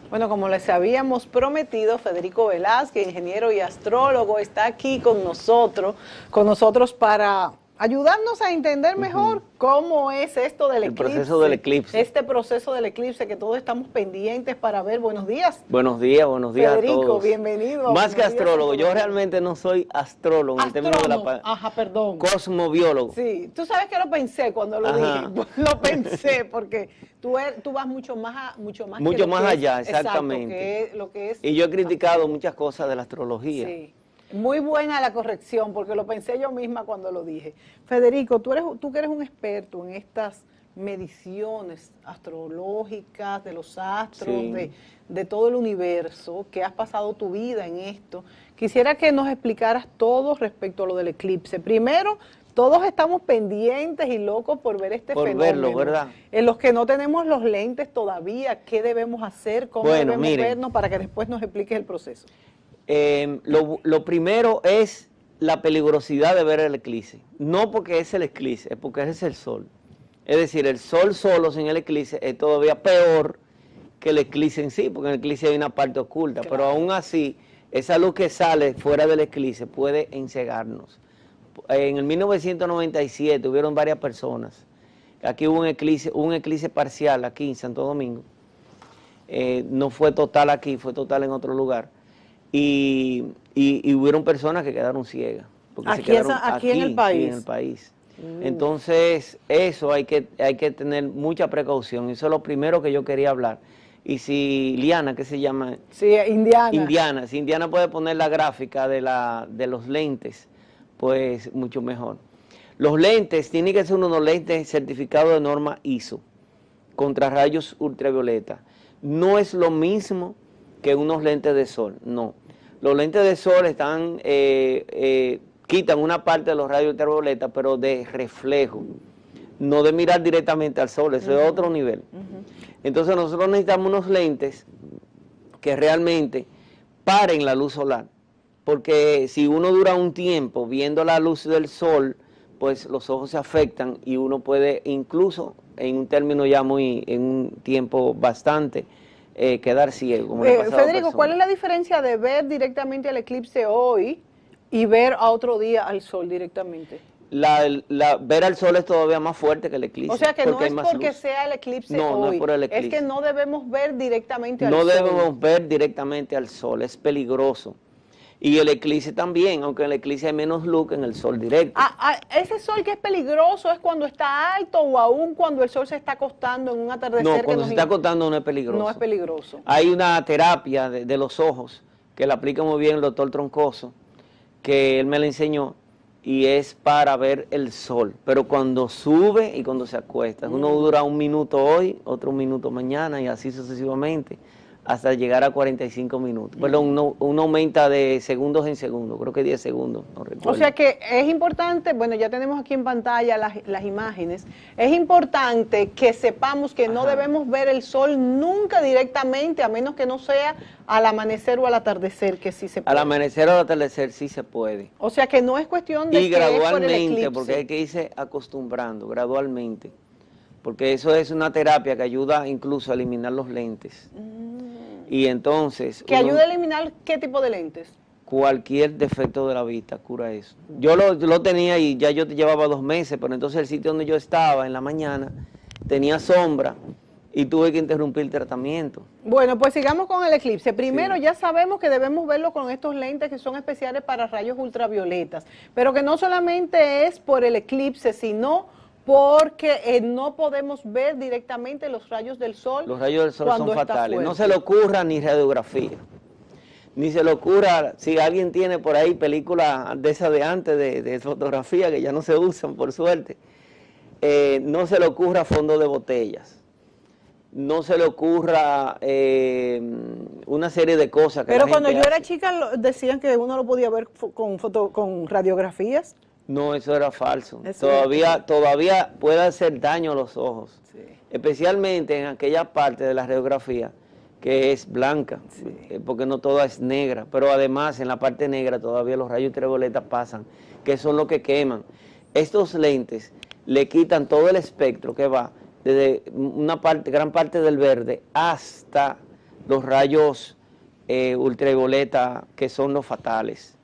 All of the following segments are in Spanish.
Bueno, como les habíamos prometido, Federico Velázquez, ingeniero y astrólogo, está aquí con nosotros para ayudarnos a entender mejor cómo es esto del eclipse. El proceso del eclipse. Este proceso del eclipse que todos estamos pendientes para ver. Buenos días. Buenos días Federico, a todos. Federico, bienvenido. Más que astrólogo, yo realmente no soy astrólogo en términos de la perdón. Cosmobiólogo. Sí, tú sabes que lo pensé cuando lo dije. Lo pensé porque tú vas mucho más allá, exactamente. Exacto, lo que es. Y yo he criticado muchas cosas de la astrología. Sí. Muy buena la corrección, porque lo pensé yo misma cuando lo dije. Federico, tú que eres un experto en estas mediciones astrológicas de los astros, Sí. de todo el universo, que has pasado tu vida en esto, quisiera que nos explicaras todo respecto a lo del eclipse. Primero, todos estamos pendientes y locos por ver este fenómeno. Verlo, ¿verdad? En los que no tenemos los lentes todavía, ¿qué debemos hacer? ¿Cómo debemos vernos? Para que después nos expliques el proceso. Lo primero es la peligrosidad de ver el eclipse. No porque es el eclipse, es porque es el sol. Es decir, el sol solo sin el eclipse es todavía peor que el eclipse en sí, porque en el eclipse hay una parte oculta. Claro. Pero aún así, esa luz que sale fuera del eclipse puede encegarnos. En el 1997 hubieron varias personas. Aquí hubo un eclipse parcial aquí en Santo Domingo. No fue total aquí, fue total en otro lugar. Y hubieron personas que quedaron ciegas. Porque aquí en el país. Sí, en el país. Entonces, eso hay que tener mucha precaución. Eso es lo primero que yo quería hablar. Y si Liana, ¿qué se llama? Sí, Indiana. Indiana. Si Indiana puede poner la gráfica de los lentes, pues mucho mejor. Los lentes tienen que ser unos lentes certificados de norma ISO contra rayos ultravioleta. No es lo mismo que unos lentes de sol, no. Los lentes de sol están, quitan una parte de los rayos ultravioleta, pero de reflejo, no de mirar directamente al sol, eso es otro nivel. Entonces nosotros necesitamos unos lentes que realmente paren la luz solar, porque si uno dura un tiempo viendo la luz del sol, pues los ojos se afectan y uno puede incluso, en un término ya en un tiempo bastante, quedar ciego. Como Federico, ¿cuál es la diferencia de ver directamente el eclipse hoy y ver a otro día al sol directamente? Ver al sol es todavía más fuerte que el eclipse. O sea que no es porque sea el eclipse hoy, no es por el eclipse. Es que no debemos ver directamente al sol. No debemos ver directamente al sol, es peligroso. Y el eclipse también, aunque en el eclipse hay menos luz que en el sol directo. Ese sol que es peligroso es cuando está alto o aún cuando el sol se está acostando en un atardecer. No, cuando se está acostando no es peligroso. No es peligroso. Hay una terapia de los ojos que la aplica muy bien el doctor Troncoso, que él me la enseñó, y es para ver el sol. Pero cuando sube y cuando se acuesta. Uno dura un minuto hoy, otro un minuto mañana y así sucesivamente, hasta llegar a 45 minutos. Perdón, uno aumenta de segundos en segundos, creo que 10 segundos, no recuerdo. O sea que es importante, bueno, ya tenemos aquí en pantalla las imágenes, es importante que sepamos que no debemos ver el sol nunca directamente, a menos que no sea al amanecer o al atardecer, que sí se puede. Al amanecer o al atardecer sí se puede. O sea que no es cuestión de y que gradualmente, es por el eclipse. Porque hay que irse acostumbrando, gradualmente. Porque eso es una terapia que ayuda incluso a eliminar los lentes. Y entonces... ¿Que ayuda a eliminar qué tipo de lentes? Cualquier defecto de la vista, cura eso. Yo lo tenía y ya yo llevaba 2 meses, pero entonces el sitio donde yo estaba en la mañana tenía sombra y tuve que interrumpir el tratamiento. Bueno, pues sigamos con el eclipse. Primero ya sabemos que debemos verlo con estos lentes que son especiales para rayos ultravioletas, pero que no solamente es por el eclipse, sino porque no podemos ver directamente los rayos del sol. Los rayos del sol son fatales. No se le ocurra ni radiografía. Ni se le ocurra, si alguien tiene por ahí películas de esas de antes, de fotografía, que ya no se usan, por suerte, no se le ocurra fondo de botellas. No se le ocurra una serie de cosas que Pero cuando yo era chica decían que uno lo podía ver con radiografías. No, eso era falso. Todavía puede hacer daño a los ojos. Sí. Especialmente en aquella parte de la radiografía que es blanca, porque no toda es negra. Pero además en la parte negra todavía los rayos ultravioleta pasan, que son los que queman. Estos lentes le quitan todo el espectro que va desde gran parte del verde hasta los rayos ultravioleta, que son los fatales,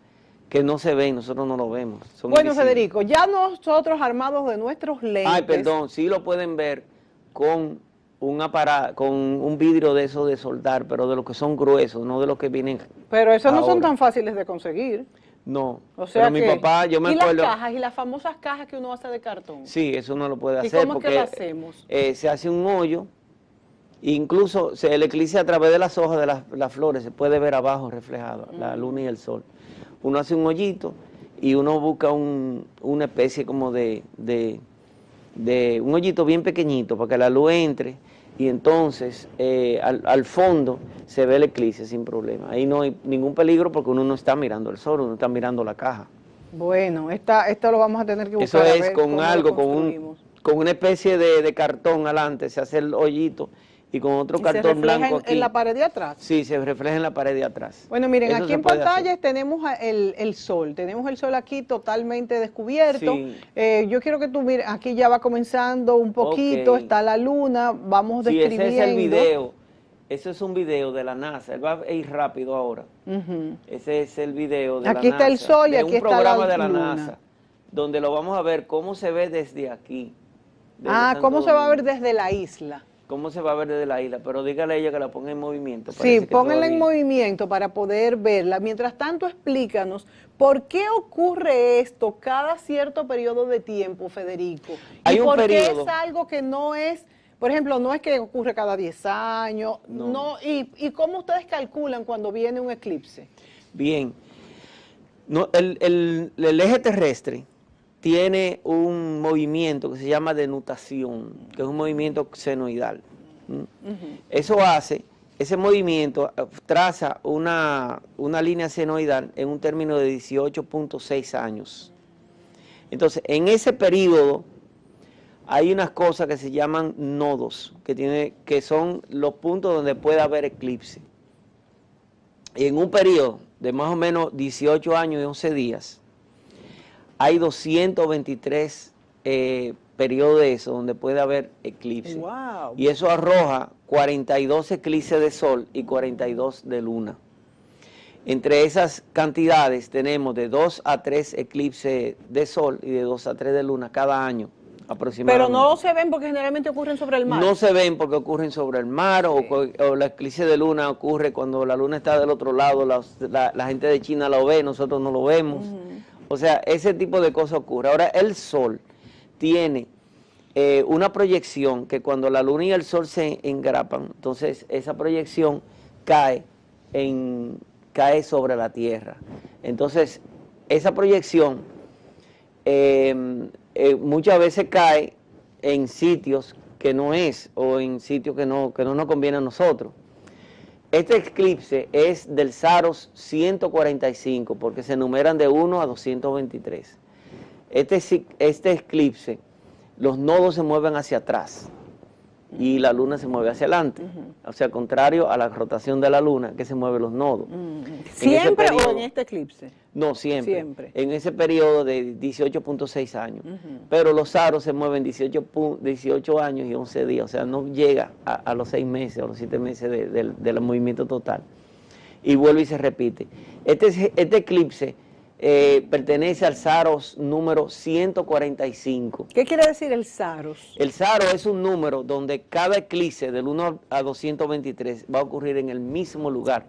que no se ven, nosotros no lo vemos. Son Bueno, invisibles. Federico, ya nosotros armados de nuestros lentes. Ay, perdón, sí lo pueden ver con un aparato, con un vidrio de esos de soldar, pero de los que son gruesos, no de los que vienen. Pero esos no son ahora. tan fáciles de conseguir. No, O sea pero mi papá, yo me ¿y acuerdo. las cajas, y las famosas cajas que uno hace de cartón? Sí, eso no lo puede ¿Y hacer cómo es que porque lo hacemos? Se hace un hoyo, incluso el eclipse a través de las hojas de las flores se puede ver abajo reflejado, la luna y el sol. Uno hace un hoyito y uno busca una especie como de un hoyito bien pequeñito para que la luz entre y entonces al fondo se ve el eclipse sin problema. Ahí no hay ningún peligro porque uno no está mirando el sol, uno está mirando la caja. Bueno, esto lo vamos a tener que buscar. Eso a es ver con cómo lo algo, construimos. con una especie de cartón adelante, se hace el hoyito y con otro ¿Y se cartón refleja blanco aquí. en la pared de atrás? Sí, se refleja en la pared de atrás. Bueno, miren, Eso aquí se en puede pantalla hacer. tenemos el sol. Tenemos el sol aquí totalmente descubierto. Sí. Yo quiero que tú mires, aquí ya va comenzando un poquito, Ok. está la luna, vamos Sí, describiendo. ese es el video. Eso es un video de la NASA. Él va a ir rápido ahora. Ujú. Ese es el video de Aquí la está NASA. el sol y de aquí un está la programa de la luna. NASA, donde lo vamos a ver cómo se ve desde aquí. desde Ah, Santo ¿cómo se va a ver Domingo. desde la isla? Cómo se va a ver desde la isla, pero dígale a ella que la ponga en movimiento. Sí, parece que pónganla en todavía- movimiento para poder verla. Mientras tanto, explícanos por qué ocurre esto cada cierto periodo de tiempo, Federico. Hay y un por periodo. qué es algo que no es, por ejemplo, no es que ocurre cada 10 años, No. no. ¿Y cómo ustedes calculan cuando viene un eclipse? Bien. No, el eje terrestre tiene un movimiento que se llama denutación, que es un movimiento senoidal. Eso hace, ese movimiento traza una línea senoidal en un término de 18.6 años. Entonces, en ese periodo hay unas cosas que se llaman nodos, que son los puntos donde puede haber eclipse. Y en un periodo de más o menos 18 años y 11 días, hay 223 periodos de eso donde puede haber eclipse. Wow. Y eso arroja 42 eclipses de sol y 42 de luna. Entre esas cantidades tenemos de 2 a 3 eclipses de sol y de 2 a 3 de luna cada año aproximadamente. Pero no se ven porque generalmente ocurren sobre el mar. No se ven porque ocurren sobre el mar Sí. o la eclipse de luna ocurre cuando la luna está del otro lado, la gente de China lo ve, nosotros no lo vemos. O sea, ese tipo de cosas ocurre. Ahora, el sol tiene una proyección que cuando la luna y el sol se engrapan, entonces esa proyección cae sobre la Tierra. Entonces, esa proyección muchas veces cae en sitios que no es, o en sitios que no nos conviene a nosotros. Este eclipse es del Saros 145, porque se numeran de 1 a 223. Este eclipse, los nodos se mueven hacia atrás y la luna se mueve hacia adelante. O sea, contrario a la rotación de la luna, que se mueven los nodos. ¿Siempre o periodo- en este eclipse? No, siempre. Siempre. En ese periodo de 18.6 años. Pero los aros se mueven 18 años y 11 días. O sea, no llega a los 6 meses o los 7 meses del movimiento total. Y vuelve y se repite. Este eclipse pertenece al Saros número 145. ¿Qué quiere decir el Saros? El Saros es un número donde cada eclipse del 1 a 223 va a ocurrir en el mismo lugar.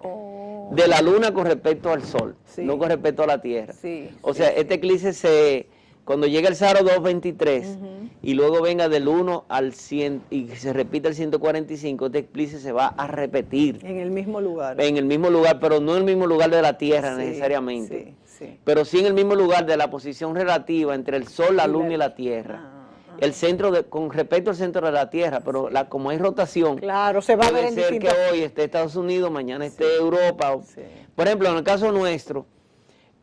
De la luna con respecto al sol, Sí. no con respecto a la tierra. Sí, O sí, sea, sí. este eclipse cuando llega el Saros 223 y luego venga del 1 al 100 y se repite el 145, este eclipse se va a repetir En el mismo lugar. en el mismo lugar, pero no en el mismo lugar de la tierra Sí, necesariamente. sí. Pero sí en el mismo lugar de la posición relativa entre el sol, la Y luna la- y la tierra. Ah, El centro con respecto al centro de la tierra, pero como hay rotación, Claro, se va a ver puede en ser que distintas... hoy esté Estados Unidos, mañana esté Europa. Sí. Por ejemplo, en el caso nuestro,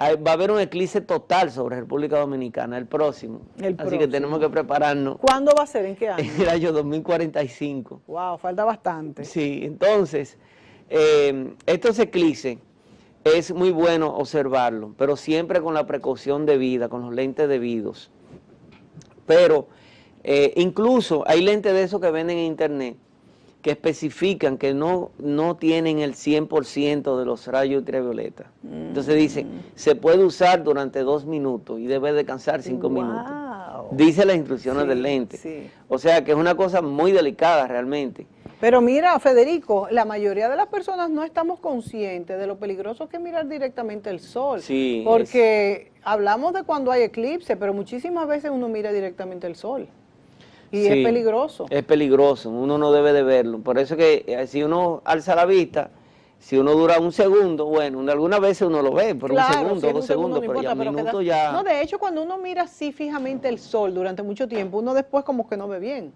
va a haber un eclipse total sobre República Dominicana, el próximo. El Así que próximo. tenemos que prepararnos ¿Cuándo va a ser? ¿En qué año? en el año 2045. Wow, falta bastante. Sí, entonces, estos eclipses es muy bueno observarlo, pero siempre con la precaución debida, con los lentes debidos. Pero incluso hay lentes de esos que venden en internet que especifican que no tienen el 100% de los rayos ultravioleta. Entonces dice, se puede usar durante 2 minutos y debe descansar 5 minutos. Dice las instrucciones del lente. Sí. O sea que es una cosa muy delicada realmente. Pero mira, Federico, la mayoría de las personas no estamos conscientes de lo peligroso que es mirar directamente el sol. Sí, porque hablamos de cuando hay eclipse, pero muchísimas veces uno mira directamente el sol. Y sí, es peligroso. Es peligroso, uno no debe de verlo. Por eso que si uno alza la vista, si uno dura 1 segundo, bueno, algunas veces uno lo ve, por Claro, 1 segundo, si 2 segundos, no pero importa, ya un minuto ya... No, de hecho, cuando uno mira así fijamente el sol durante mucho tiempo, uno después como que no ve bien.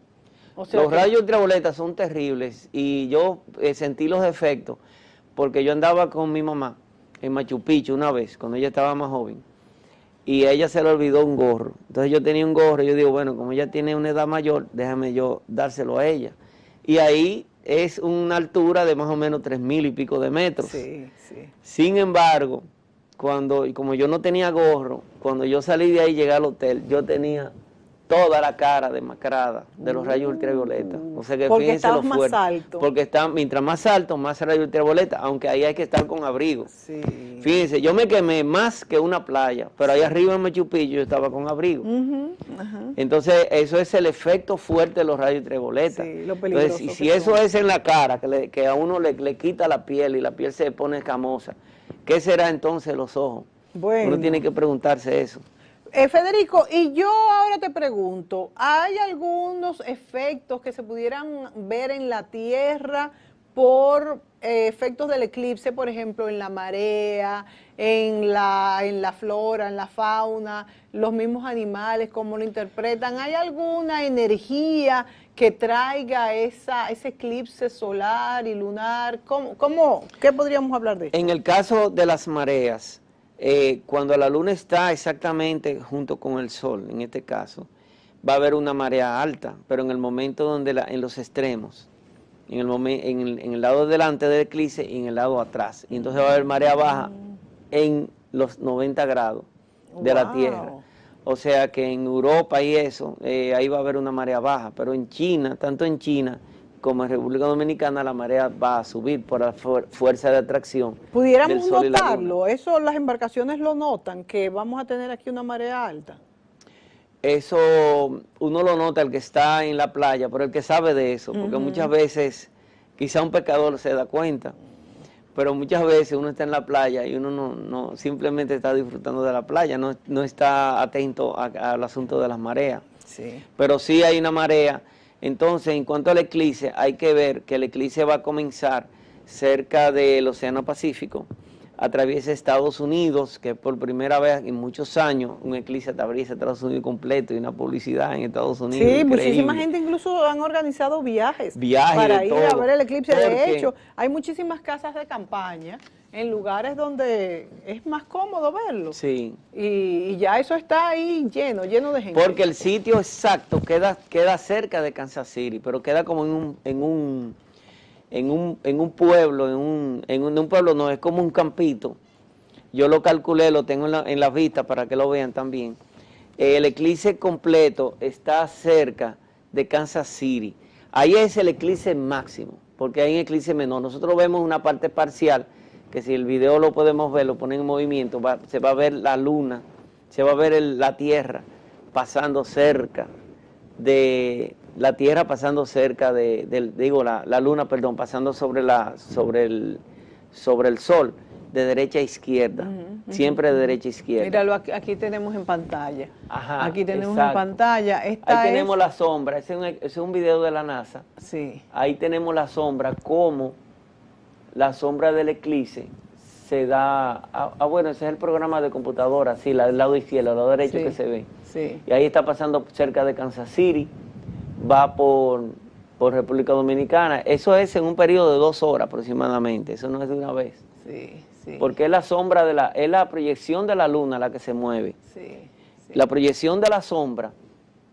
O sea los rayos ultravioletas son terribles y yo sentí los efectos porque yo andaba con mi mamá en Machu Picchu una vez, cuando ella estaba más joven, y a ella se le olvidó un gorro. Entonces yo tenía un gorro y yo digo, bueno, como ella tiene una edad mayor, déjame yo dárselo a ella. Y ahí es una altura de más o menos 3.000 y pico de metros. Sí, sí. Sin embargo, como yo no tenía gorro, cuando yo salí de ahí y llegué al hotel, yo tenía toda la cara demacrada de los rayos ultravioleta. O sea que porque fíjense lo estabas fuerte. más alto. Porque mientras más alto, más rayos ultravioleta, aunque ahí hay que estar con abrigo. Sí. Fíjense, yo me quemé más que una playa, pero ahí arriba en Machu Picchu yo estaba con abrigo. Entonces, eso es el efecto fuerte de los rayos ultravioleta. Sí, lo peligroso. Entonces, si eso es en la cara, que a uno le quita la piel y la piel se pone escamosa, ¿qué será entonces los ojos? Bueno. Uno tiene que preguntarse eso. Federico, y yo ahora te pregunto, ¿hay algunos efectos que se pudieran ver en la Tierra por efectos del eclipse, por ejemplo, en la marea, en la flora, en la fauna, los mismos animales, cómo lo interpretan? ¿Hay alguna energía que traiga ese eclipse solar y lunar? ¿Qué podríamos hablar de esto? En el caso de las mareas, cuando la luna está exactamente junto con el sol, en este caso, va a haber una marea alta, pero en el momento donde en los extremos, en el lado delante del eclipse y en el lado atrás. Y entonces va a haber marea baja en los 90 grados de la Tierra. O sea que en Europa y eso, ahí va a haber una marea baja, pero en China, tanto en China como en República Dominicana, la marea va a subir por la fuerza de atracción. ¿Pudiéramos notarlo? Eso las embarcaciones lo notan, que vamos a tener aquí una marea alta. Eso uno lo nota el que está en la playa, pero el que sabe de eso, porque muchas veces, quizá un pescador se da cuenta, pero muchas veces uno está en la playa y uno no simplemente está disfrutando de la playa, no está atento al asunto de las mareas. Sí. Pero sí hay una marea. Entonces, en cuanto al eclipse, hay que ver que el eclipse va a comenzar cerca del Océano Pacífico, atraviesa Estados Unidos, que por primera vez en muchos años un eclipse atraviesa Estados Unidos completo y una publicidad en Estados Unidos. Sí, increíble. Muchísima gente incluso han organizado viajes para ir a ver el eclipse. De hecho, hay muchísimas casas de campaña en lugares donde es más cómodo verlo. Sí. Y ya eso está ahí lleno de gente. Porque el sitio exacto queda cerca de Kansas City, pero queda como en un pueblo, en un pueblo no, es como un campito. Yo lo calculé, lo tengo en la vista para que lo vean también. El eclipse completo está cerca de Kansas City. Ahí es el eclipse máximo, porque hay un eclipse menor. Nosotros vemos una parte parcial, que si el video lo podemos ver, lo ponen en movimiento, se va a ver la luna, se va a ver la Tierra pasando cerca de... La Tierra pasando cerca la Luna, perdón, pasando sobre el Sol, de derecha a izquierda, siempre de derecha a izquierda. Míralo, aquí tenemos en pantalla. Ajá, aquí tenemos exacto. en pantalla. Ahí tenemos la sombra, ese es un video de la NASA. Sí. Ahí tenemos la sombra, cómo la sombra del eclipse se da... bueno, ese es el programa de computadora, sí, del lado izquierdo, al lado derecho que se ve. Sí. Y ahí está pasando cerca de Kansas City, va por República Dominicana. Eso es en un periodo de 2 horas aproximadamente, eso no es de una vez. Sí, sí. Porque es la sombra es la proyección de la luna la que se mueve. Sí, sí. La proyección de la sombra,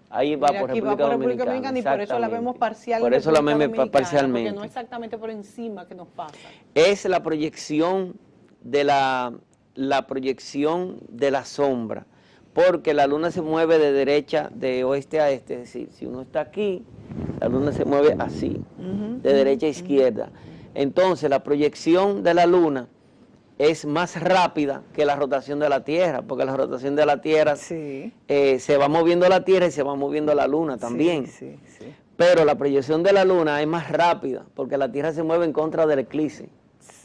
ahí va por República Dominicana. Y por eso la vemos parcialmente. Por eso la vemos parcialmente. Porque no exactamente por encima que nos pasa. Es la proyección de la proyección de la sombra. Porque la luna se mueve de derecha, de oeste a este, es decir, si uno está aquí, La luna se mueve así, de derecha a izquierda. Entonces la proyección de la luna es más rápida que la rotación de la Tierra, porque la rotación de la Tierra se va moviendo la Tierra y se va moviendo la luna también. Pero la proyección de la luna es más rápida, porque la Tierra se mueve en contra del eclipse.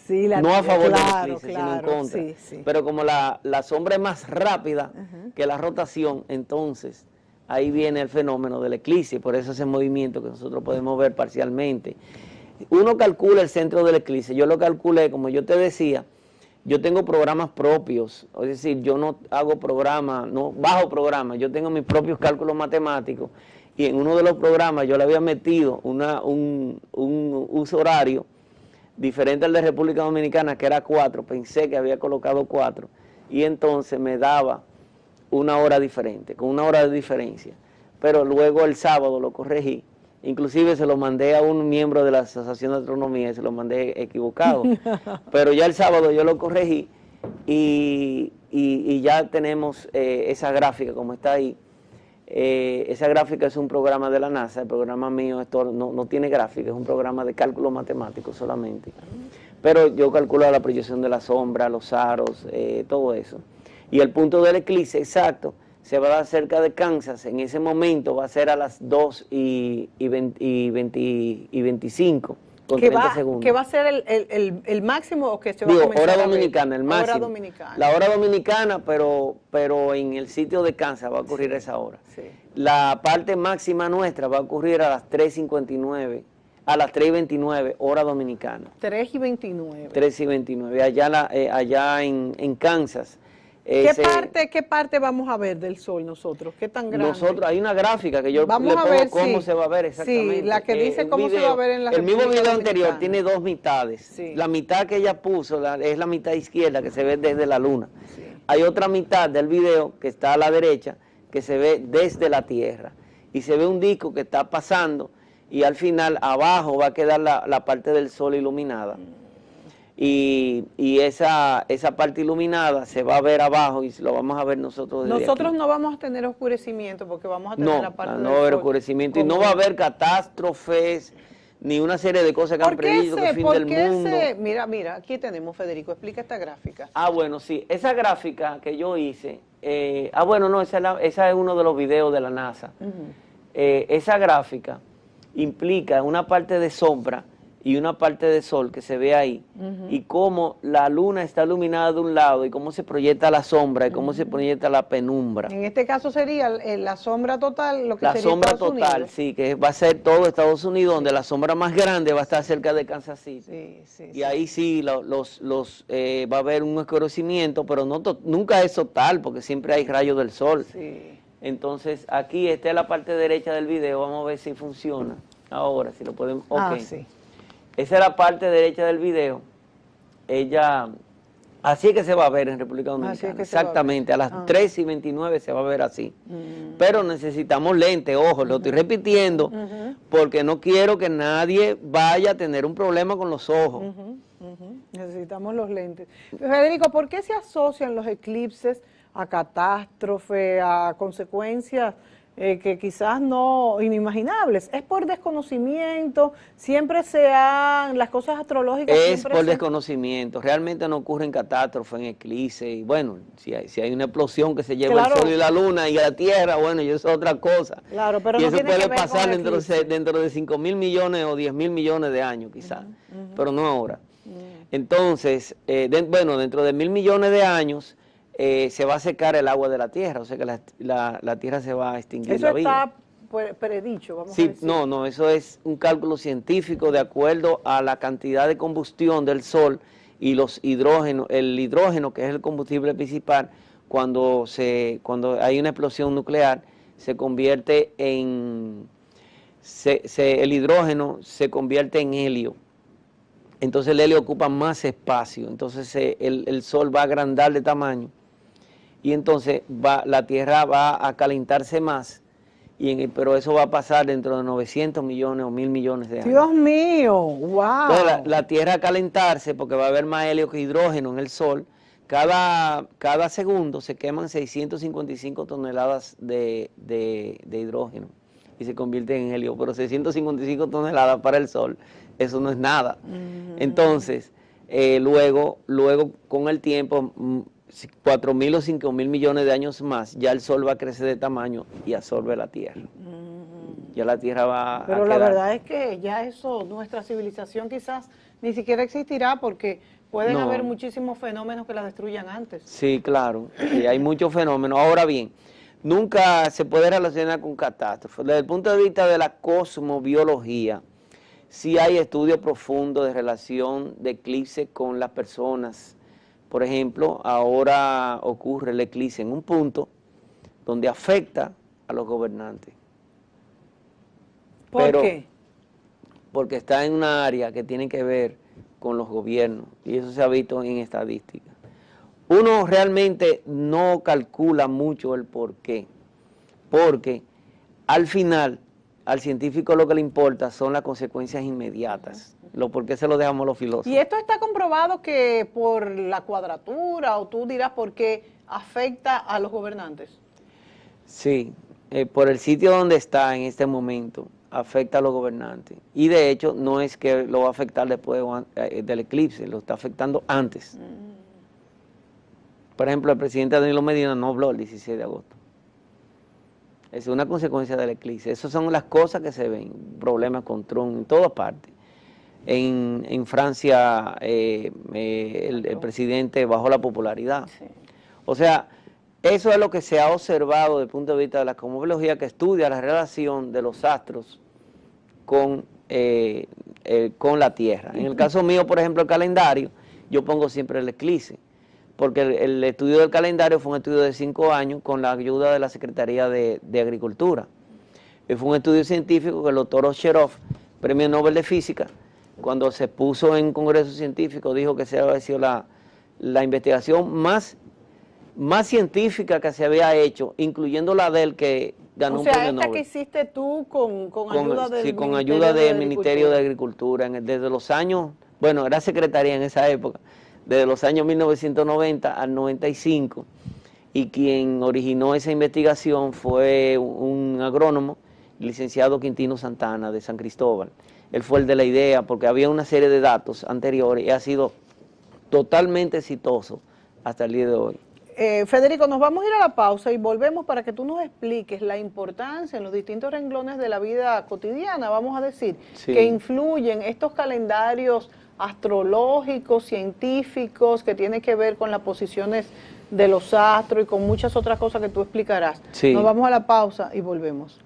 No a favor del eclipse, sino en contra. Pero como la sombra es más rápida que la rotación, entonces ahí viene el fenómeno del eclipse, por eso ese movimiento que nosotros podemos ver parcialmente. Uno calcula el centro del eclipse, yo lo calculé, como yo te decía, yo tengo programas propios, es decir, yo no hago programas, no bajo programas, yo tengo mis propios cálculos matemáticos y en uno de los programas yo le había metido un uso horario diferente al de República Dominicana, que era 4, pensé que había colocado 4 y entonces me daba una hora diferente, con una hora de diferencia, pero luego el sábado lo corregí. Inclusive se lo mandé a un miembro de la Asociación de Astronomía y se lo mandé equivocado. Pero ya el sábado yo lo corregí y ya tenemos esa gráfica como está ahí. Esa gráfica es un programa de la NASA, el programa mío no tiene gráfica, es un programa de cálculo matemático solamente. Pero yo calculo la proyección de la sombra, los aros, todo eso. Y el punto del eclipse exacto se va a dar cerca de Kansas, en ese momento va a ser a las 2:25 con 30 segundos. ¿Qué va a ser el máximo o que se va a comenzar hora dominicana, el máximo. Hora dominicana. La hora dominicana, pero en el sitio de Kansas va a ocurrir esa hora. La parte máxima nuestra va a ocurrir a las 3:59, a las 3:29, hora dominicana. 3:29. 3:29, allá en Kansas. ¿Qué parte vamos a ver del sol nosotros? ¿Qué tan grande? Nosotros, hay una gráfica que yo le pongo cómo se va a ver exactamente. Sí, la que dice cómo se va a ver en la El mismo video anterior tiene 2 mitades. La mitad que ella puso es la mitad izquierda que se ve desde la luna. Hay otra mitad del video que está a la derecha que se ve desde la Tierra. Y se ve un disco que está pasando y al final abajo va a quedar la parte del sol iluminada. Y esa parte iluminada se va a ver abajo y lo vamos a ver nosotros desde Nosotros aquí. No vamos a tener oscurecimiento porque vamos a tener la parte del sol. No va a haber oscurecimiento y no va a haber catástrofes ni una serie de cosas que han predicho que el fin del mundo. Mira, aquí tenemos, Federico, explica esta gráfica. Bueno, sí, esa gráfica que yo hice, esa es uno de los videos de la NASA. Esa gráfica implica una parte de sombra y una parte de sol que se ve ahí, y cómo la luna está iluminada de un lado y cómo se proyecta la sombra y cómo se proyecta la penumbra. En este caso sería la sombra total, lo que la sería sombra Estados total, Unidos. Sí, que va a ser todo Estados Unidos, donde la sombra más grande va a estar cerca de Kansas City. Y ahí sí va a haber un oscurecimiento, pero nunca es total, porque siempre hay rayos del sol. Entonces, aquí esta es la parte derecha del video, vamos a ver si funciona. Ahora, si lo podemos... Esa es la parte derecha del video. Así es que se va a ver en República Dominicana. Exactamente, a las 3:29 se va a ver así. Pero necesitamos lentes, ojo, lo estoy repitiendo, porque no quiero que nadie vaya a tener un problema con los ojos. Necesitamos los lentes. Federico, ¿por qué se asocian los eclipses a catástrofe, a consecuencias que quizás no inimaginables? ¿Es por desconocimiento? ¿Siempre las cosas astrológicas? Es por desconocimiento. Realmente no ocurren catástrofes en eclipse. Y bueno, si hay una explosión que se lleva el sol y la luna y la tierra, bueno, y eso es otra cosa. Pero y eso puede pasar dentro de 5.000 millones o 10.000 millones de años quizás, pero no ahora. Entonces, dentro de 1.000 millones de años, se va a secar el agua de la tierra, o sea que la tierra se va a extinguir. Eso está predicho, vamos a decir. No, eso es un cálculo científico de acuerdo a la cantidad de combustión del sol y el hidrógeno, que es el combustible principal, cuando hay una explosión nuclear, se convierte el hidrógeno se convierte en helio. Entonces el helio ocupa más espacio, entonces el sol va a agrandar de tamaño y entonces la Tierra va a calentarse más, pero eso va a pasar dentro de 900 millones o 1.000 millones de años. ¡Dios mío! ¡Wow! Entonces la Tierra a calentarse, porque va a haber más helio que hidrógeno en el sol, cada segundo se queman 655 toneladas de hidrógeno. y se convierten en helio, pero 655 toneladas para el Sol, eso no es nada. Entonces, luego con el tiempo, 4.000 o 5.000 millones de años más, ya el Sol va a crecer de tamaño y absorbe la Tierra. Ya la Tierra va Pero a la quedar. verdad es que ya eso, nuestra civilización quizás ni siquiera existirá porque pueden No. haber muchísimos fenómenos que la destruyan antes. Sí, claro, sí, hay muchos fenómenos. Ahora bien, nunca se puede relacionar con catástrofes. Desde el punto de vista de la cosmobiología, sí hay estudios profundos de relación de eclipse con las personas. Por ejemplo, ahora ocurre el eclipse en un punto donde afecta a los gobernantes. ¿Por qué? Porque está en una área que tiene que ver con los gobiernos, y eso se ha visto en estadística. Uno realmente no calcula mucho el por qué, porque al final al científico lo que le importa son las consecuencias inmediatas. Lo por qué se lo dejamos a los filósofos. ¿Y esto está comprobado que por la cuadratura, o tú dirás por qué afecta a los gobernantes? Sí, por el sitio donde está en este momento, afecta a los gobernantes. Y de hecho, no es que lo va a afectar después del eclipse, lo está afectando antes. Por ejemplo, el presidente Danilo Medina no habló el 16 de agosto. Es una consecuencia del eclipse. Esas son las cosas que se ven, problemas con Trump en todas partes. En Francia, el presidente bajó la popularidad. Sí. O sea, eso es lo que se ha observado desde el punto de vista de la cosmología, que estudia la relación de los astros con la Tierra. En el caso mío, por ejemplo, el calendario, yo pongo siempre el eclipse, porque el estudio del calendario fue un estudio de 5 años con la ayuda de la Secretaría de Agricultura. Fue un estudio científico que el doctor Osherov, Premio Nobel de Física, cuando se puso en congreso científico, dijo que esa había sido la investigación más científica que se había hecho, incluyendo la del que ganó un premio Nobel. O sea, esta que hiciste tú con ayuda del con ayuda del Ministerio de Agricultura, desde los años, bueno, era secretaría en esa época, desde los años 1990 al 95, y quien originó esa investigación fue un agrónomo, licenciado Quintino Santana, de San Cristóbal. Él fue el de la idea, porque había una serie de datos anteriores y ha sido totalmente exitoso hasta el día de hoy. Federico, nos vamos a ir a la pausa y volvemos para que tú nos expliques la importancia en los distintos renglones de la vida cotidiana, vamos a decir, Sí. que influyen estos calendarios astrológicos, científicos, que tienen que ver con las posiciones de los astros y con muchas otras cosas que tú explicarás. Sí. Nos vamos a la pausa y volvemos.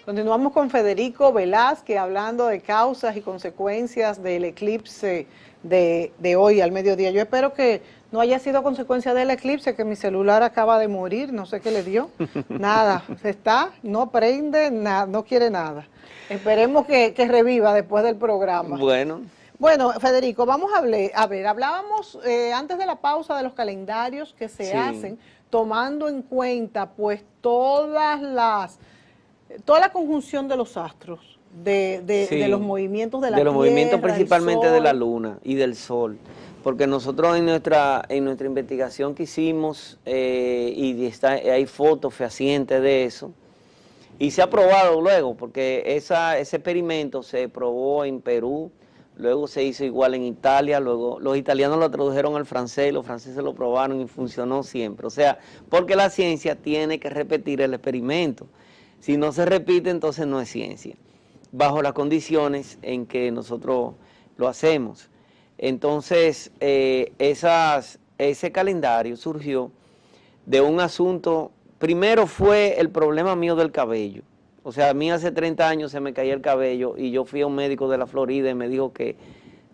Continuamos con Federico Velázquez hablando de causas y consecuencias del eclipse de hoy al mediodía. Yo espero que no haya sido consecuencia del eclipse, que mi celular acaba de morir, no sé qué le dio. Nada, no prende, no quiere nada. Esperemos que reviva después del programa. Bueno, Federico, vamos a ver, hablábamos antes de la pausa de los calendarios que se hacen tomando en cuenta pues toda la conjunción de los astros, de los movimientos de la Tierra, de los movimientos principalmente de la Sol. Luna y del Sol, porque nosotros en nuestra investigación que hicimos, hay fotos fehacientes de eso, y se ha probado luego, porque ese experimento se probó en Perú, luego se hizo igual en Italia, luego los italianos lo tradujeron al francés, los franceses lo probaron y funcionó siempre. O sea, porque la ciencia tiene que repetir el experimento. Si no se repite, entonces no es ciencia, bajo las condiciones en que nosotros lo hacemos. Entonces, ese calendario surgió de un asunto. Primero fue el problema mío del cabello. O sea, a mí hace 30 años se me caía el cabello y yo fui a un médico de la Florida y me dijo que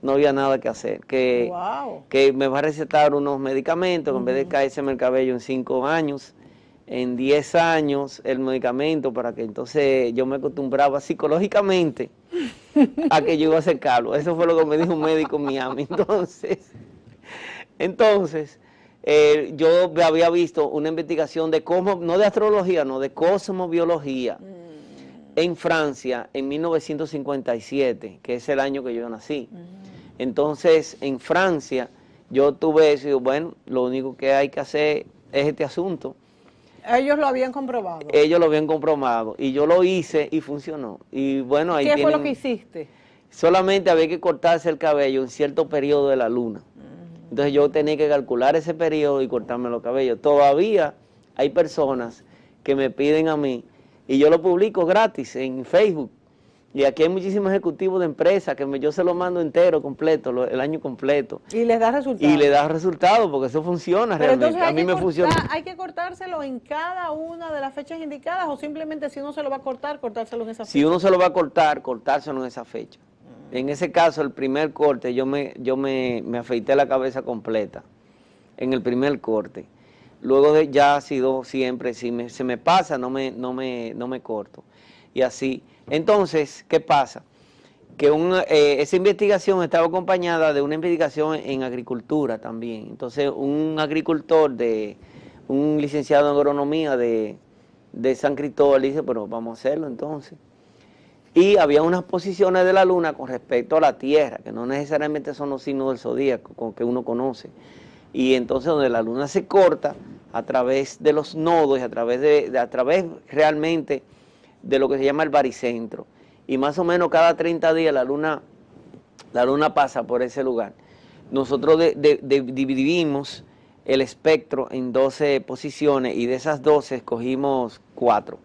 no había nada que hacer, que me va a recetar unos medicamentos, que en vez de caérseme el cabello en 5 años, en 10 años el medicamento, para que entonces yo me acostumbraba psicológicamente a que yo iba a hacer calvo. Eso fue lo que me dijo un médico en Miami. Entonces yo había visto una investigación de no de astrología, no, de cosmobiología, en Francia en 1957, que es el año que yo nací. Entonces, en Francia, yo tuve eso y digo, bueno, lo único que hay que hacer es este asunto. Ellos lo habían comprobado. Ellos lo habían comprobado y yo lo hice y funcionó. Y bueno, ahí ¿Qué fue lo que hiciste? Solamente había que cortarse el cabello en cierto periodo de la luna. Entonces yo tenía que calcular ese periodo y cortarme los cabellos. Todavía hay personas que me piden a mí y yo lo publico gratis en Facebook. Y aquí hay muchísimos ejecutivos de empresas que yo se lo mando entero, completo, el año completo. Y les da resultados. Y le da resultados porque eso funciona. Pero realmente. Entonces a mí me funciona. ¿Hay que cortárselo en cada una de las fechas indicadas o simplemente si uno se lo va a cortar, cortárselo en esa fecha? Si uno se lo va a cortar, cortárselo en esa fecha. En ese caso, el primer corte, yo me afeité la cabeza completa, en el primer corte. Luego ya ha sido siempre, si se me pasa, no me corto. Y así. Entonces, ¿qué pasa? Que esa investigación estaba acompañada de una investigación en agricultura también. Entonces, un agricultor, un licenciado en agronomía de San Cristóbal, dice, pero vamos a hacerlo entonces. Y había unas posiciones de la luna con respecto a la Tierra, que no necesariamente son los signos del zodíaco que uno conoce. Y entonces donde la luna se corta a través de los nodos y a través realmente de lo que se llama el baricentro. Y más o menos cada 30 días la luna pasa por ese lugar. Nosotros dividimos el espectro en 12 posiciones y de esas 12 escogimos 4.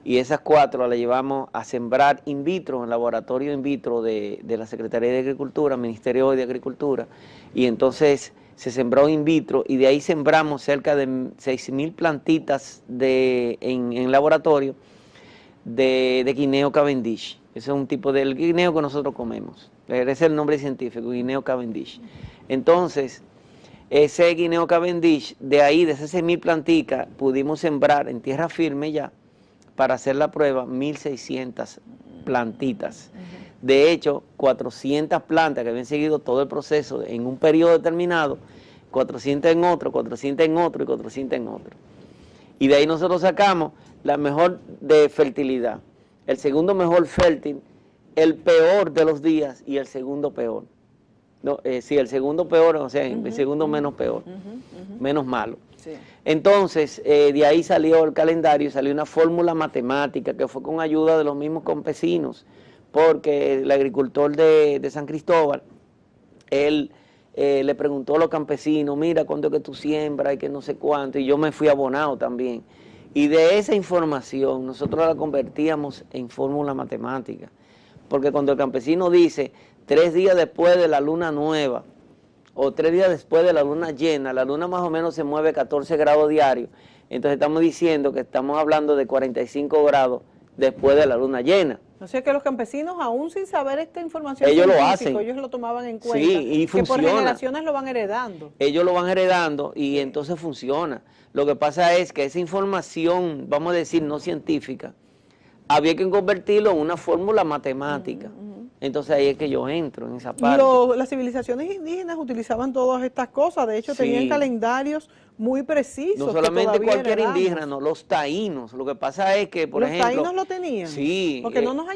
Y esas 4 las llevamos a sembrar in vitro, en el laboratorio in vitro de la Secretaría de Agricultura, Ministerio de Agricultura, y entonces se sembró in vitro y de ahí sembramos cerca de 6.000 plantitas en laboratorio de guineo Cavendish. Ese es un tipo del guineo que nosotros comemos. Ese es el nombre científico, guineo Cavendish. Entonces, ese guineo Cavendish, de ahí, de esas 6.000 plantitas, pudimos sembrar en tierra firme ya, para hacer la prueba, 1.600 plantitas. De hecho, 400 plantas que habían seguido todo el proceso en un periodo determinado, 400 en otro, 400 en otro y 400 en otro. Y de ahí nosotros sacamos la mejor de fertilidad, el segundo mejor fértil, el peor de los días y el segundo peor. No, sí, el segundo peor, o sea, el segundo menos peor, menos malo. Sí. Entonces, de ahí salió el calendario, salió una fórmula matemática que fue con ayuda de los mismos campesinos, porque el agricultor de San Cristóbal, él le preguntó a los campesinos, mira, cuánto es que tú siembras y que no sé cuánto, y yo me fui abonado también. Y de esa información nosotros la convertíamos en fórmula matemática, porque cuando el campesino dice 3 días después de la luna nueva, o 3 días después de la luna llena, la luna más o menos se mueve 14 grados diarios, entonces estamos diciendo que estamos hablando de 45 grados después de la luna llena. O sea que los campesinos, aún sin saber esta información, ellos lo hacen. Ellos lo tomaban en cuenta. Sí, y funciona. Que por generaciones lo van heredando. Ellos lo van heredando y entonces funciona. Lo que pasa es que esa información, vamos a decir, no científica, había que convertirlo en una fórmula matemática. Entonces ahí es que yo entro en esa parte. Las civilizaciones indígenas utilizaban todas estas cosas, de hecho tenían calendarios muy precisos. No solamente cualquier indígena, no, los taínos. Lo que pasa es que, por ejemplo... ¿Los taínos lo tenían? Sí. Porque no nos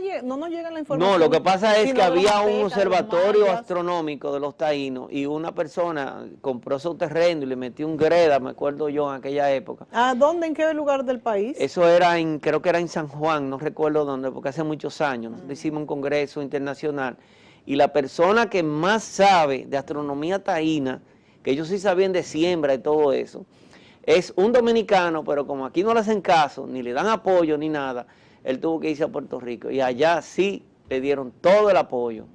llega la información. No, lo que pasa es que había un observatorio astronómico de los taínos y una persona compró su terreno y le metió un greda, me acuerdo yo en aquella época. ¿A dónde? ¿En qué lugar del país? Eso era creo que era en San Juan, no recuerdo dónde, porque hace muchos años. Nosotros hicimos un congreso internacional y la persona que más sabe de astronomía taína, que ellos sí sabían de siembra y todo eso, es un dominicano, pero como aquí no le hacen caso, ni le dan apoyo ni nada, él tuvo que irse a Puerto Rico y allá sí le dieron todo el apoyo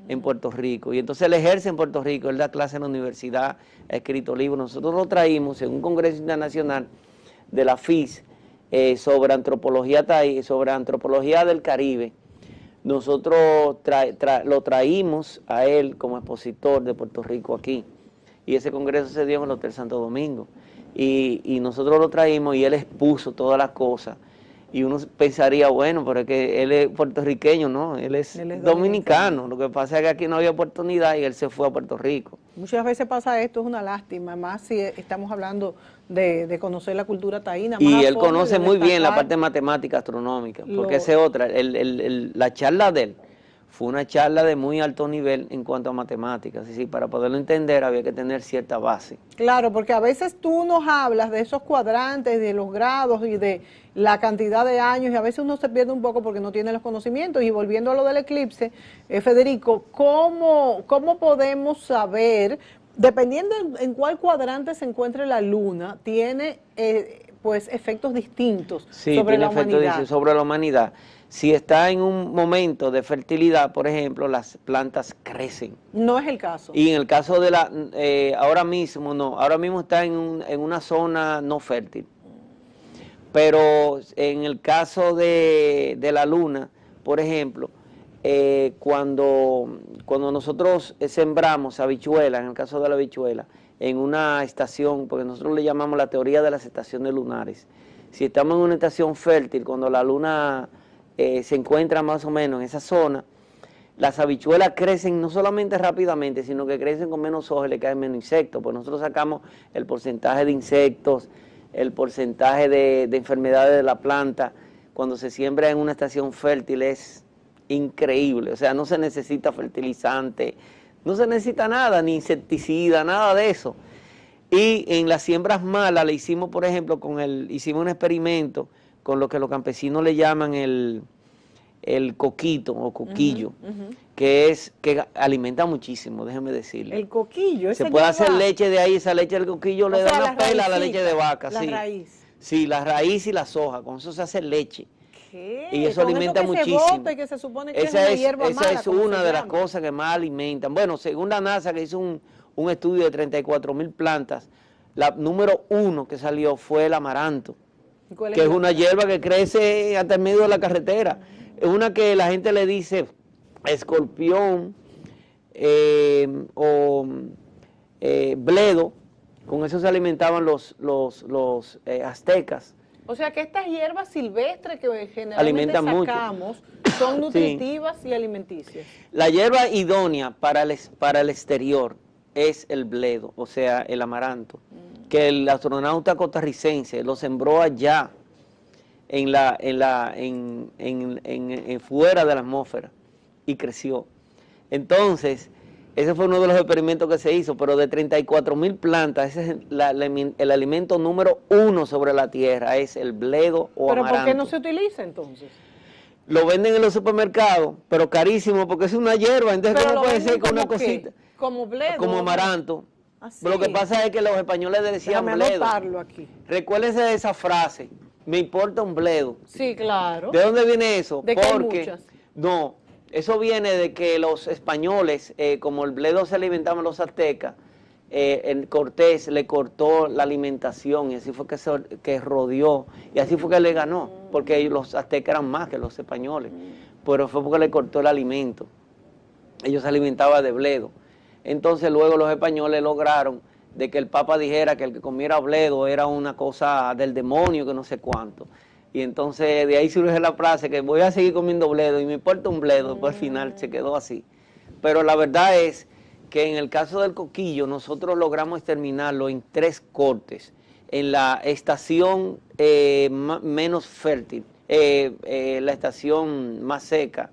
en Puerto Rico. Y entonces él ejerce en Puerto Rico, él da clase en la universidad, ha escrito libros. Nosotros lo traímos en un congreso internacional de la FIS sobre antropología del Caribe. Nosotros lo traímos a él como expositor de Puerto Rico aquí. Y ese congreso se dio en el Hotel Santo Domingo. Y nosotros lo traímos y él expuso todas las cosas. Y uno pensaría, bueno, pero es que él es puertorriqueño, ¿no? Él es dominicano. Lo que pasa es que aquí no había oportunidad y él se fue a Puerto Rico. Muchas veces pasa esto, es una lástima, más si estamos hablando de conocer la cultura taína. Y más él forma conoce de muy bien la destacar parte matemática astronómica, porque lo- esa es otra. La charla de él fue una charla de muy alto nivel en cuanto a matemáticas. Es decir, para poderlo entender había que tener cierta base. Claro, porque a veces tú nos hablas de esos cuadrantes, de los grados y de la cantidad de años, y a veces uno se pierde un poco porque no tiene los conocimientos. Y volviendo a lo del eclipse, Federico, ¿cómo podemos saber, dependiendo en cuál cuadrante se encuentre la luna, tiene pues efectos distintos Sí, sobre tiene la efecto humanidad? sobre la humanidad. Si está en un momento de fertilidad, por ejemplo, las plantas crecen. No es el caso. Y en el caso de ahora mismo no, ahora mismo está en una zona no fértil. Pero en el caso de la luna, por ejemplo, cuando nosotros sembramos habichuelas, en el caso de la habichuela, en una estación, porque nosotros le llamamos la teoría de las estaciones lunares. Si estamos en una estación fértil, cuando la luna se encuentra más o menos en esa zona, las habichuelas crecen no solamente rápidamente, sino que crecen con menos hojas y le caen menos insectos. Pues nosotros sacamos el porcentaje de insectos, el porcentaje de enfermedades de la planta, cuando se siembra en una estación fértil es increíble. O sea, no se necesita fertilizante, no se necesita nada, ni insecticida, nada de eso. Y en las siembras malas le hicimos, por ejemplo, hicimos un experimento con lo que los campesinos le llaman el coquito o coquillo, que alimenta muchísimo, déjeme decirle. El coquillo, se puede hacer leche de ahí, esa leche del coquillo le da una pela a la leche de vaca. La sí. raíz. Sí, la raíz y las hojas, con eso se hace leche. ¿Qué? Y eso Con alimenta eso que muchísimo. Se bota y que se supone que esa es una de las cosas que más alimentan. Bueno, según la NASA, que hizo un estudio de 34,000 plantas, la número 1 que salió fue el amaranto, que es una hierba que crece hasta el medio de la carretera. Es una que la gente le dice escorpión o bledo. Con eso se alimentaban los aztecas. O sea que estas hierbas silvestres que generalmente Alimentan sacamos son nutritivas y alimenticias. La hierba idónea para el exterior es el bledo, o sea, el amaranto, que el astronauta costarricense lo sembró allá, fuera de la atmósfera, y creció. Entonces, ese fue uno de los experimentos que se hizo, pero de 34,000 plantas, ese es el alimento número 1 sobre la Tierra, es el bledo o amaranto. ¿Pero por qué no se utiliza entonces? Lo venden en los supermercados, pero carísimo, porque es una hierba, entonces ¿cómo puede ser con una cosita? Como bledo. Como amaranto. Así. Lo que pasa es que los españoles le decían Déjame bledo. anotarlo aquí. Recuérdese de esa frase, me importa un bledo. Sí, claro. ¿De dónde viene eso? De que hay muchas. No, eso viene de que los españoles, como el bledo se alimentaban los aztecas, Cortés le cortó la alimentación y así fue que rodeó y así fue que le ganó, porque los aztecas eran más que los españoles, pero fue porque le cortó el alimento. Ellos se alimentaban de bledo. Entonces luego los españoles lograron de que el Papa dijera que el que comiera bledo era una cosa del demonio, que no sé cuánto. Y entonces de ahí surge la frase que voy a seguir comiendo bledo y me importa un bledo, pues al final se quedó así. Pero la verdad es que en el caso del coquillo nosotros logramos exterminarlo en 3 cortes, en la estación menos fértil, la estación más seca.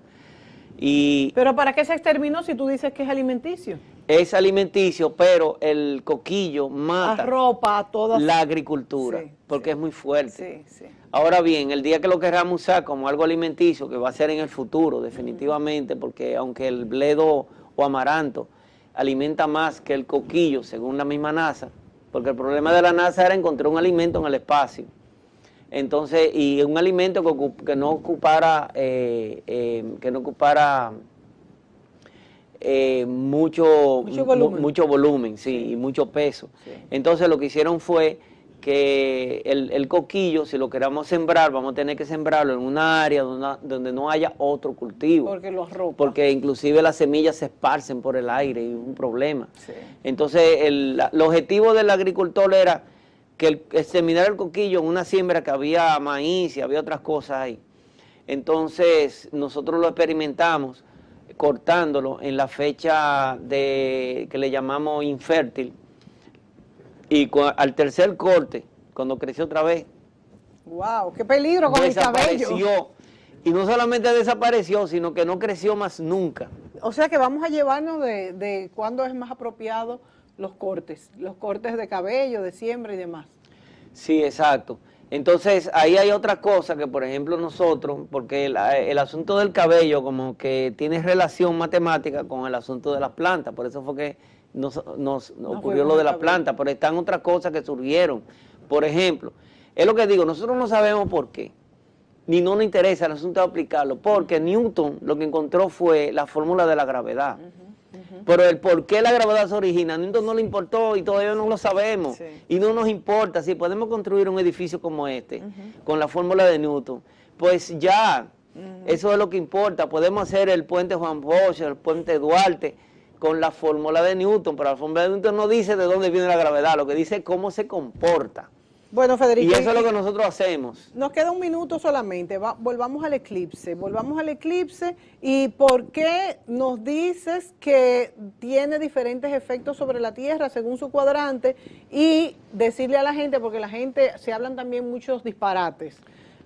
¿Pero para qué se exterminó si tú dices que es alimenticio? Es alimenticio, pero el coquillo mata arropa a todas la agricultura, sí, porque es muy fuerte. Sí, sí. Ahora bien, el día que lo queramos usar como algo alimenticio, que va a ser en el futuro, definitivamente, porque aunque el bledo o amaranto alimenta más que el coquillo, según la misma NASA, porque el problema de la NASA era encontrar un alimento en el espacio. Entonces, y un alimento que no ocupara mucho volumen, sí, y mucho peso. Sí. Entonces lo que hicieron fue que el coquillo, si lo queramos sembrar, vamos a tener que sembrarlo en una área donde no haya otro cultivo. Porque lo arropa. Porque inclusive las semillas se esparcen por el aire y es un problema. Sí. Entonces el objetivo del agricultor era que exterminar el coquillo en una siembra que había maíz y había otras cosas ahí. Entonces nosotros lo experimentamos cortándolo en la fecha que le llamamos infértil, y al tercer corte, cuando creció otra vez, ¡wow! ¡Qué peligro con el cabello! Desapareció, y no solamente desapareció, sino que no creció más nunca. O sea que vamos a llevarnos de cuándo es más apropiado los cortes de cabello, de siembra y demás. Sí, exacto. Entonces, ahí hay otra cosa que, por ejemplo, nosotros, porque el asunto del cabello como que tiene relación matemática con el asunto de las plantas, por eso fue que nos ocurrió lo de las plantas, pero están otras cosas que surgieron. Por ejemplo, es lo que digo, nosotros no sabemos por qué, ni no nos interesa el asunto de aplicarlo, porque Newton lo que encontró fue la fórmula de la gravedad. Pero el por qué la gravedad se origina, a Newton no le importó y todavía no lo sabemos. Sí. Y no nos importa. Si podemos construir un edificio como este, con la fórmula de Newton, pues ya, eso es lo que importa. Podemos hacer el puente Juan Bosch, el puente Duarte, con la fórmula de Newton, pero la fórmula de Newton no dice de dónde viene la gravedad, lo que dice es cómo se comporta. Bueno, Federico, y eso es lo que nosotros hacemos. Nos queda un minuto solamente, volvamos al eclipse y ¿por qué nos dices que tiene diferentes efectos sobre la Tierra según su cuadrante? Y decirle a la gente, porque la gente, se hablan también muchos disparates.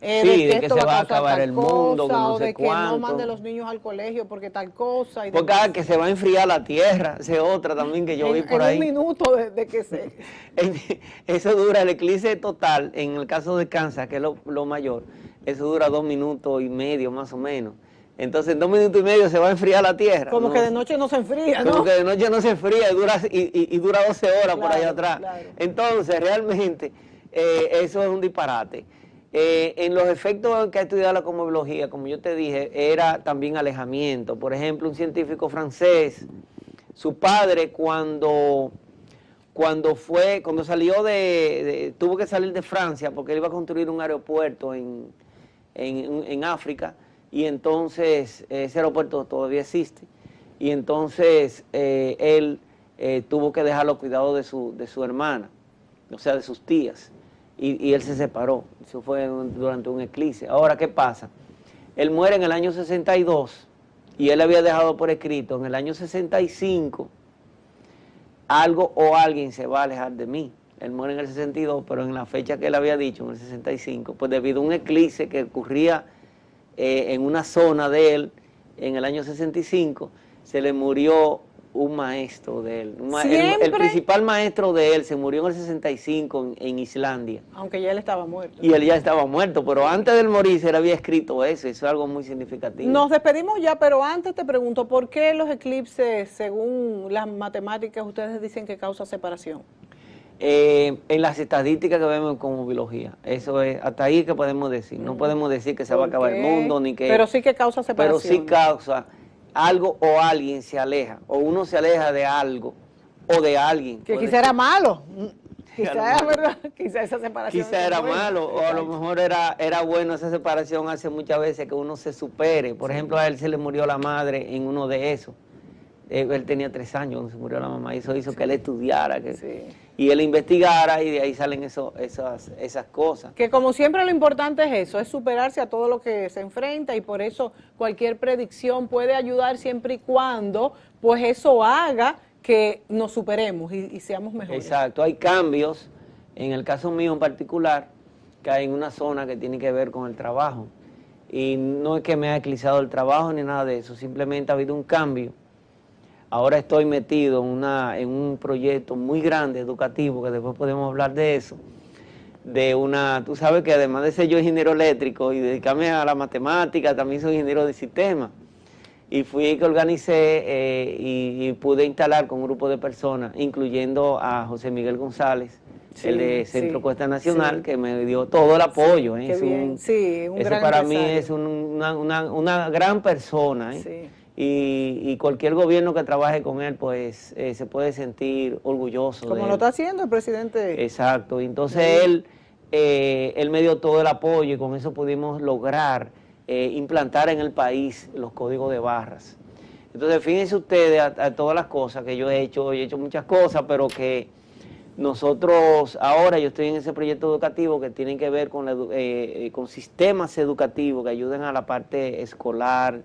Sí, de que se va a acabar el mundo, que no sé cuánto. O de que no mande los niños al colegio porque tal cosa. Y porque que se va a enfriar la tierra, esa es otra también que yo vi por ahí. En un minuto de que se... Eso dura, el eclipse total, en el caso de Kansas, que es lo mayor, eso dura 2 minutos y medio más o menos. Entonces en 2 minutos y medio se va a enfriar la tierra. Como que de noche no se enfría, ¿no? Como que de noche no se enfría y dura 12 horas por allá atrás. Claro. Entonces realmente eso es un disparate. En los efectos que ha estudiado la cosmología, como yo te dije, era también alejamiento. Por ejemplo, un científico francés, su padre cuando salió tuvo que salir de Francia porque él iba a construir un aeropuerto en África, y entonces ese aeropuerto todavía existe, y entonces él tuvo que dejar los cuidados de su hermana, o sea, de sus tías. Y él se separó, eso fue durante un eclipse. Ahora, ¿qué pasa? Él muere en el año 62 y él había dejado por escrito, en el año 65, algo o alguien se va a alejar de mí. Él muere en el 62, pero en la fecha que él había dicho, en el 65, pues debido a un eclipse que ocurría en una zona de él, en el año 65, se le murió un maestro de él. El principal maestro de él se murió en el 65 en Islandia. Aunque ya él estaba muerto. Y él ya estaba muerto, pero antes de él morirse él había escrito eso es algo muy significativo. Nos despedimos ya, pero antes te pregunto, ¿por qué los eclipses, según las matemáticas, ustedes dicen que causa separación? En las estadísticas que vemos como biología, eso es, hasta ahí que podemos decir. No podemos decir que se va a acabar el mundo, ni que... Pero sí que causa separación. Pero sí causa... algo o alguien se aleja, o uno se aleja de algo o de alguien. Que quizá era malo, quizá era verdad, quizá esa separación. Quizá era malo, o a lo mejor era bueno esa separación, hace muchas veces que uno se supere. Por ejemplo, a él se le murió la madre en uno de esos. Él tenía 3 años cuando se murió la mamá, y eso hizo que él estudiara, y él investigara, y de ahí salen esas cosas. Que como siempre lo importante es eso, es superarse a todo lo que se enfrenta, y por eso cualquier predicción puede ayudar siempre y cuando pues eso haga que nos superemos y seamos mejores. Exacto, hay cambios, en el caso mío en particular, que hay en una zona que tiene que ver con el trabajo, y no es que me haya eclipsado el trabajo ni nada de eso, simplemente ha habido un cambio. Ahora estoy metido en un proyecto muy grande, educativo, que después podemos hablar de eso, tú sabes que además de ser yo ingeniero eléctrico y dedicarme a la matemática, también soy ingeniero de sistemas, y fui que organicé y pude instalar con un grupo de personas, incluyendo a José Miguel González, el de Centro Cuesta Nacional, que me dio todo el apoyo. Qué bien. Un gran para mí es una gran persona. Y cualquier gobierno que trabaje con él, pues se puede sentir orgulloso de él. Como lo está haciendo el presidente. Exacto, entonces él me dio todo el apoyo, y con eso pudimos lograr implantar en el país los códigos de barras. Entonces fíjense ustedes a todas las cosas que yo he hecho muchas cosas, pero que nosotros ahora, yo estoy en ese proyecto educativo que tiene que ver con sistemas educativos que ayuden a la parte escolar,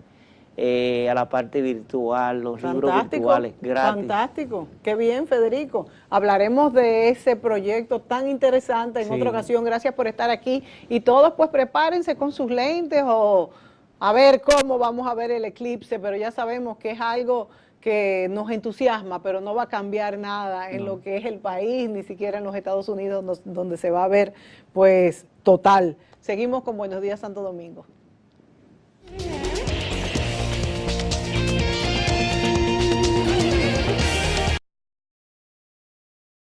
a la parte virtual, los libros virtuales gratis. Fantástico, qué bien, Federico. Hablaremos de ese proyecto tan interesante en otra ocasión. Gracias por estar aquí y todos pues prepárense con sus lentes o a ver cómo vamos a ver el eclipse, pero ya sabemos que es algo que nos entusiasma, pero no va a cambiar nada en lo que es el país, ni siquiera en los Estados Unidos, donde se va a ver pues total. Seguimos con Buenos Días Santo Domingo.